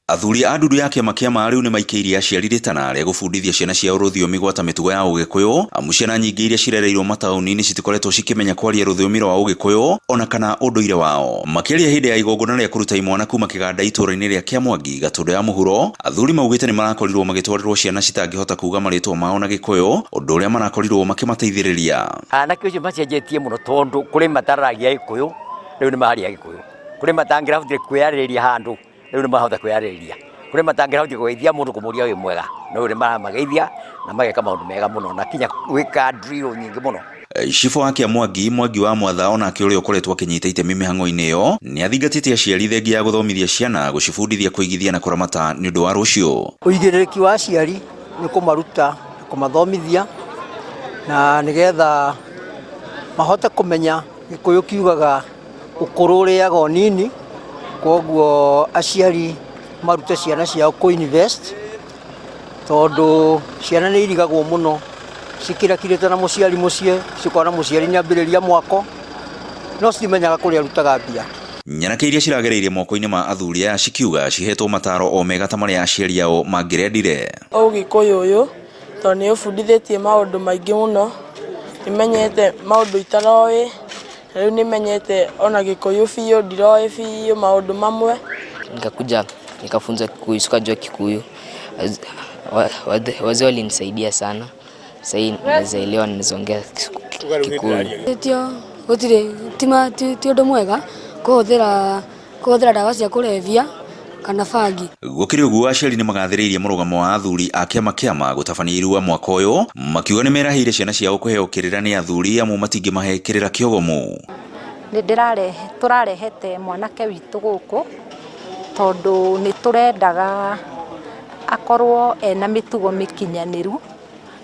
Athuri a ndundu ya kiama kia riu ni maikeirie aciari ritana ria gubundithia ciana ciao rũthiomi gwata mitugo ya Ũgĩkũyũ, amu ciana nyingĩ iria cirereirwo mataũni-inĩ citikoretwo cikimenya kwaria rũthiomi rwa Ũgĩkũyũ ona kana ũndũire wao. Makĩria hĩndĩ ya igongona rĩa kũruta imwana kuma kĩganda itũũra-inĩ rĩa Kĩamwangi, Gatũndũ ya mũhuro, athuri maugĩte nĩ marakorirwo magĩtwarĩrwo ciana citangĩhota kuga marĩtwa mao na Gĩkũyũ, ũndũ ũrĩa marakorirwo makĩmateithĩrĩria. Anake ũcio macenjetie mũno tondũ kũrĩ mataragia Gĩkũyũ, rĩu nĩ maharia Gĩkũyũ. Kũrĩ matangĩrahotire kwĩyarĩrĩria handũ, rĩu nĩ mahota kwĩyarĩrĩria. Kũrĩ matangĩrahotire kũgeithia mũndũ kũmũria wĩ mwega, no rĩu nĩ maramageithia na mageka maũndũ mega mũno na kinya gwĩka drill nyingĩ mũno. Cibũ wa Kĩamwangi, Mwangi wa Mwatha, onake ũrĩa ũkoretwo akĩnyita itemi mĩhang'o-inĩ ĩyo, nĩ athingatĩte aciari thengia ya gũthomithia ciana, gũcibundithia kũigithia na kũramata nĩ ũndũ wa rũciũ. Ũigĩrĩrĩki wa aciari nĩ kũmaruta, kũmathomithia na nĩgetha mahote kũmenya Gĩkũyũ kiugaga ũkũrũ ũrĩaga ũnini, koguo aciari marute ciana ciao kũ-invest tondũ ciana nĩ irigagwo mũno cikirakirĩte na mũciari mũciĩ, cikona mũciari nĩ ambĩrĩria mwako no citimenyaga kũrĩa arutaga mbia. Nyanake iria ciragereire moko-inĩ ma athuri aya cikiuga cihetwo mataro o mega ta marĩa aciari ao mangĩrendire. Ũgĩkũyũ ũyũ tondũ nĩ ũbundithĩtie maũndũ maingĩ mũno, nĩmenyete maũndũ itaroĩ, rĩu nĩmenyete ona Gĩkũyũ biũ, ndiroĩ biũ maũndũ mamwe. Nikakuja nikafunza Kikuyu, sikajua Kikuyu. Wazee walinisaidia sana. Sasa naweza elewa na naongea Kikuyu. Tio gutire tima ti undu mwega kuhuthira dawa cia kulevya kana bangi. Gũkĩrĩ ũguo, aciari nĩ magathĩrĩirie mũrũgamo wa athuri a kĩama gũtabania irua mwaka ũyũ, makiuga nĩ merahĩire ciana ciao kũheo kĩrĩra nĩ athuri amu matingĩmahe kĩrĩra kĩogomu. Tũrarehete mwanake witũ gũkũ tondũ nĩ tũrendaga akorwo ena mĩtugo mĩkinyanĩru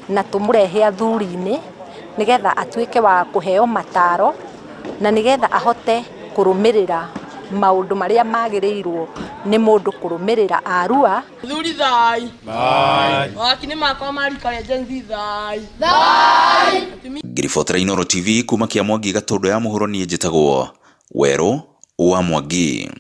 na tũmũrehe athuri-inĩ nĩgetha atuĩke wa kũheo mataro na nĩgetha ahote kũrũmĩrĩra maũndũ marĩa magĩrĩirwo nĩ mũndũ kũrũmĩrĩra arua. Athuri thai. Wakinĩ makwa marika rĩa Gen Z thai. Ngiribotera Inooro TV kuma Kĩamwangi, Gatũndũ ya mũhuro, niĩ njĩtagwo Werũ wa Mwangi.